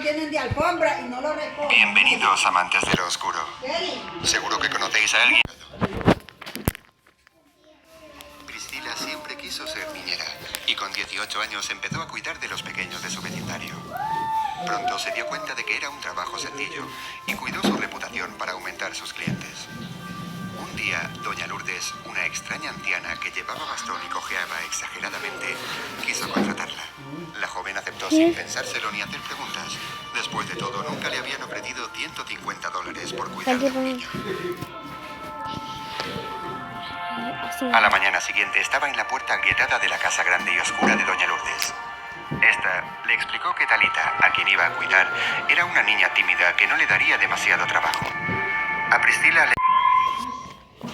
tienen de alfombra y no lo recogen. Bienvenidos, amantes de lo oscuro. Seguro que conocéis a alguien. Priscila siempre quiso ser niñera y con 18 años empezó a cuidar de los pequeños de su vecindario. Pronto se dio cuenta de que era un trabajo sencillo y cuidó su reputación para aumentar sus clientes. Un día, doña Lourdes, una extraña anciana que llevaba bastón y cojeaba exageradamente, quiso contratarla. La joven aceptó sin pensárselo ni hacer preguntas. Después de todo, nunca le habían ofrecido $150 por cuidar de un niño. A la mañana siguiente estaba en la puerta agrietada de la casa grande y oscura de doña Lourdes. Esta le explicó que Talita, a quien iba a cuidar, era una niña tímida que no le daría demasiado trabajo. A Priscila le...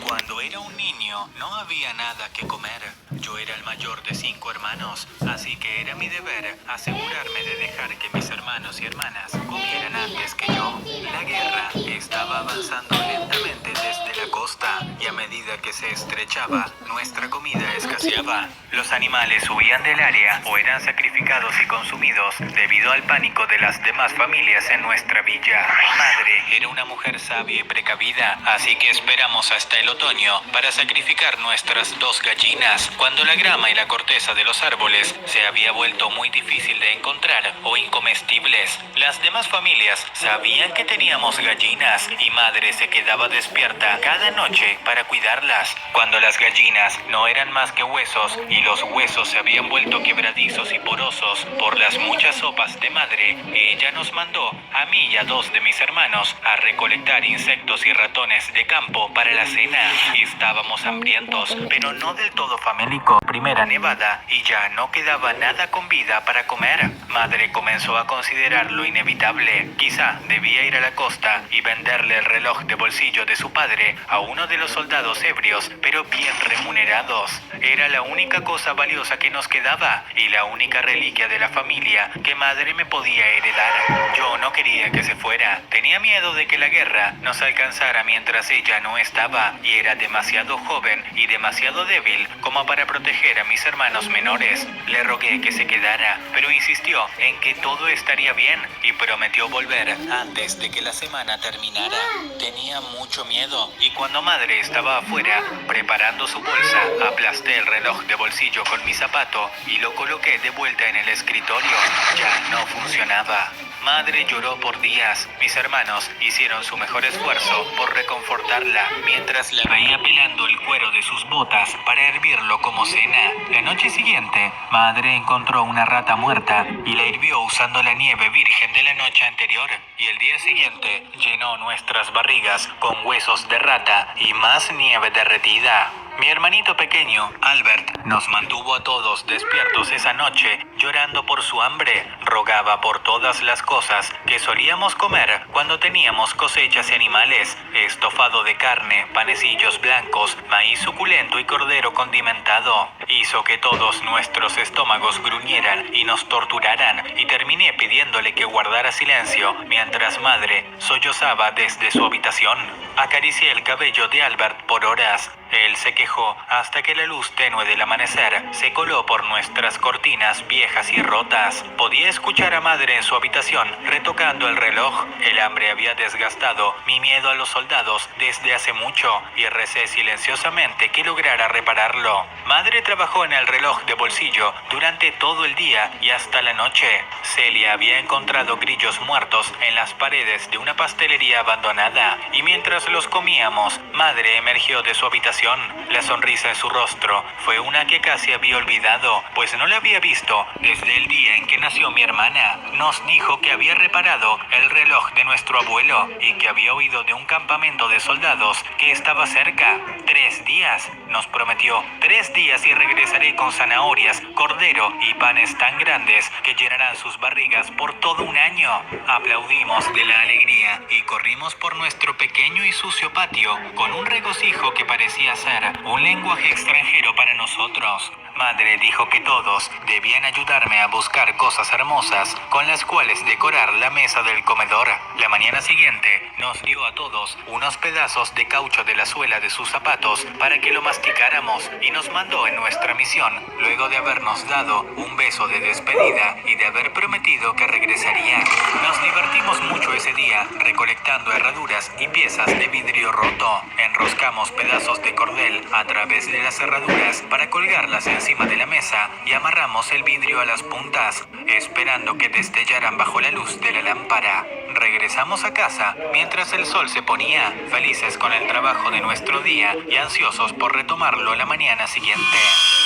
Cuando era un niño, no había nada que comer. Yo era el mayor de 5 hermanos, así que era mi deber asegurarme de dejar que mis hermanos y hermanas comieran antes que yo. La guerra estaba avanzando lentamente desde la costa y a medida que se estrechaba, nuestra comida escaseaba. Los animales huían del área o eran sacrificados y consumidos debido al pánico de las demás familias en nuestra villa. Madre era una mujer sabia y precavida, así que esperamos hasta el otoño para sacrificar nuestras 2 gallinas, cuando la grama y la corteza de los árboles se había vuelto muy difícil de encontrar o incomestibles. Las demás familias sabían que teníamos gallinas y madre se quedaba despierta cada noche para cuidarlas. Cuando las gallinas no eran más que huesos y los huesos se habían vuelto quebradizos y porosos por las muchas sopas de madre, ella nos mandó, a mí y a 2 de mis hermanos, a recolectar insectos y ratones de campo para la cena. Estábamos hambrientos, pero no del todo famélicos. Primera nevada y ya no quedaba nada con vida para comer. Madre comenzó a considerar lo inevitable. Quizá debía ir a la costa y venderle el reloj de bolsillo de su padre a uno de los soldados ebrios, pero bien remunerados. Era la única cosa valiosa que nos quedaba y la única reliquia de la familia que madre me podía heredar. Yo no quería que se fuera. Tenía miedo de que la guerra nos alcanzara mientras ella no estaba y era demasiado joven y demasiado débil como para proteger a mis hermanos menores. Le rogué que se quedara, pero insistió en que todo estaría bien y prometió volver antes de que la semana terminara. Tenía mucho miedo y cuando madre estaba afuera preparando su bolsa, aplasté el reloj de bolsillo con mi zapato y lo coloqué de vuelta en el escritorio. Ya no funcionaba. Madre lloró por días. Mis hermanos hicieron su mejor esfuerzo por reconfortarla mientras la veía pelando el cuero de sus botas para hervirlo como cena. La noche siguiente, madre encontró una rata muerta y la hirvió usando la nieve virgen de la noche anterior. Y el día siguiente llenó nuestras barrigas con huesos de rata y más nieve derretida. Mi hermanito pequeño, Albert, nos mantuvo a todos despiertos esa noche, llorando por su hambre. Rogaba por todas las cosas que solíamos comer cuando teníamos cosechas y animales: estofado de carne, panecillos blancos, maíz suculento y cordero condimentado. Hizo que todos nuestros estómagos gruñeran y nos torturaran, y terminé pidiéndole que guardara silencio mientras madre sollozaba desde su habitación. Acaricié el cabello de Albert por horas. Él se quejó hasta que la luz tenue del amanecer se coló por nuestras cortinas viejas y rotas. Podía escuchar a madre en su habitación retocando el reloj. El hambre había desgastado mi miedo a los soldados desde hace mucho y recé silenciosamente que lograra repararlo. Madre trabajó en el reloj de bolsillo durante todo el día y hasta la noche. Celia había encontrado grillos muertos en las paredes de una pastelería abandonada y mientras los comíamos, madre emergió de su habitación. La sonrisa en su rostro fue una que casi había olvidado, pues no la había visto desde el día en que nació mi hermana. Nos dijo que había reparado el reloj de nuestro abuelo y que había oído de un campamento de soldados que estaba cerca. 3 días, nos prometió. 3 días y regresaré con zanahorias, cordero y panes tan grandes que llenarán sus barrigas por todo un año. Aplaudimos de la alegría y corrimos por nuestro pequeño y sucio patio con un regocijo que parecía ser un lenguaje extranjero para nosotros. Madre dijo que todos debían ayudarme a buscar cosas hermosas con las cuales decorar la mesa del comedor. La mañana siguiente nos dio a todos unos pedazos de caucho de la suela de sus zapatos para que lo masticáramos y nos mandó en nuestra misión, luego de habernos dado un beso de despedida y de haber prometido que regresaría. Nos divertimos mucho ese día recolectando herraduras y piezas de vidrio roto. Enroscamos pedazos de cordel a través de las cerraduras para colgarlas encima de la mesa y amarramos el vidrio a las puntas, esperando que destellaran bajo la luz de la lámpara. Regresamos a casa mientras el sol se ponía, felices con el trabajo de nuestro día y ansiosos por retomarlo la mañana siguiente.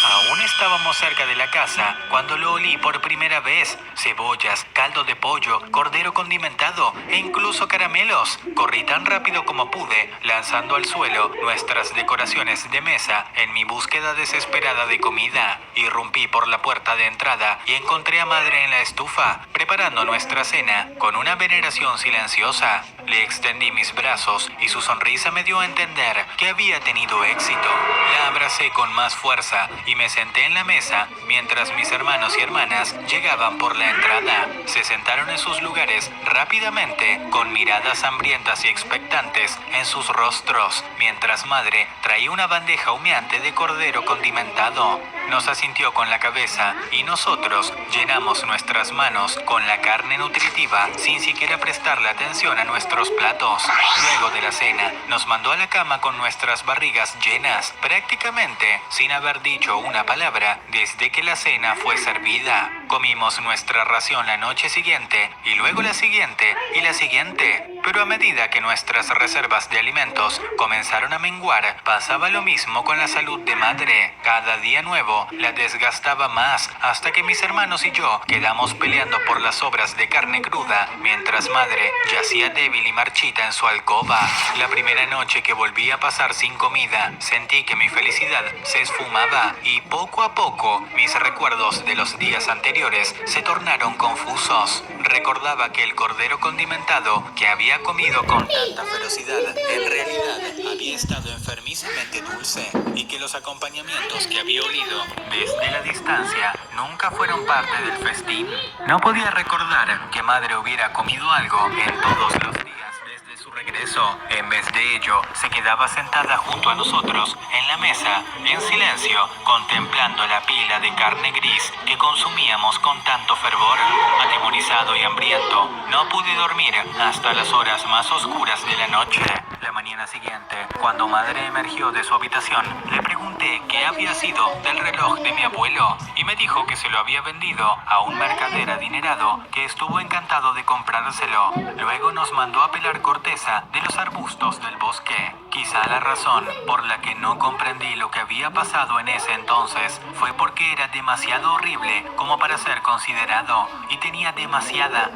Aún estábamos cerca de la casa cuando lo olí por primera vez. Cebollas, caldo de pollo, cordero condimentado e incluso caramelos. Corrí tan rápido como pude, lanzando al suelo nuestras decoraciones de mesa en mi búsqueda desesperada de comida. Irrumpí por la puerta de entrada y encontré a Madre en la estufa, preparando nuestra cena con una veneración silenciosa. Le extendí mis brazos y su sonrisa me dio a entender que había tenido éxito. La abracé con más fuerza y me senté en la mesa mientras mis hermanos y hermanas llegaban por la entrada. Se sentaron en sus lugares rápidamente, con miradas hambrientas y expectantes en sus rostros, mientras Madre traía una bandeja humeante de cordero condimentado. Nos asintió con la cabeza y nosotros llenamos nuestras manos con la carne nutritiva sin siquiera prestarle atención a nuestros platos. Luego de la cena, nos mandó a la cama con nuestras barrigas llenas, prácticamente sin haber dicho una palabra desde que la cena fue servida. Comimos nuestra ración la noche siguiente y luego la siguiente y la siguiente. Pero a medida que nuestras reservas de alimentos comenzaron a menguar, pasaba lo mismo con la salud de Madre. Cada día nuevo la desgastaba más, hasta que mis hermanos y yo quedamos peleando por las sobras de carne cruda, mientras Madre yacía débil y marchita en su alcoba. La primera noche que volví a pasar sin comida, sentí que mi felicidad se esfumaba y poco a poco mis recuerdos de los días anteriores se tornaron confusos. Recordaba que el cordero condimentado que había comido con tanta ferocidad en realidad había estado enfermizamente dulce y que los acompañamientos que había olido desde la distancia nunca fueron parte del festín. No podía recordar que Madre hubiera comido algo en todos los días desde su regreso. En vez de ello, se quedaba sentada junto a nosotros en la mesa, en silencio, contemplando la pila de carne gris que consumíamos con tanto fervor. Atemorizado y hambriento, no pude dormir hasta las horas más oscuras de la noche. La mañana siguiente, cuando Madre emergió de su habitación, le pregunté qué había sido del reloj de mi abuelo y me dijo que se lo había vendido a un mercader adinerado que estuvo encantado de comprárselo. Luego nos mandó a pelar corteza de los arbustos del bosque. Quizá la razón por la que no comprendí lo que había pasado en ese entonces fue porque era demasiado horrible como para ser considerado y tenía demasiada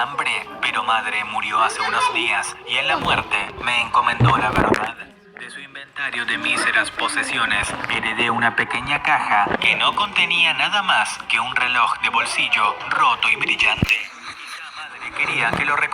hambre. Pero Madre murió hace unos días y en la muerte me encomendó la verdad. De su inventario de míseras posesiones, heredé una pequeña caja que no contenía nada más que un reloj de bolsillo roto y brillante. Quizá Madre quería que lo recordara.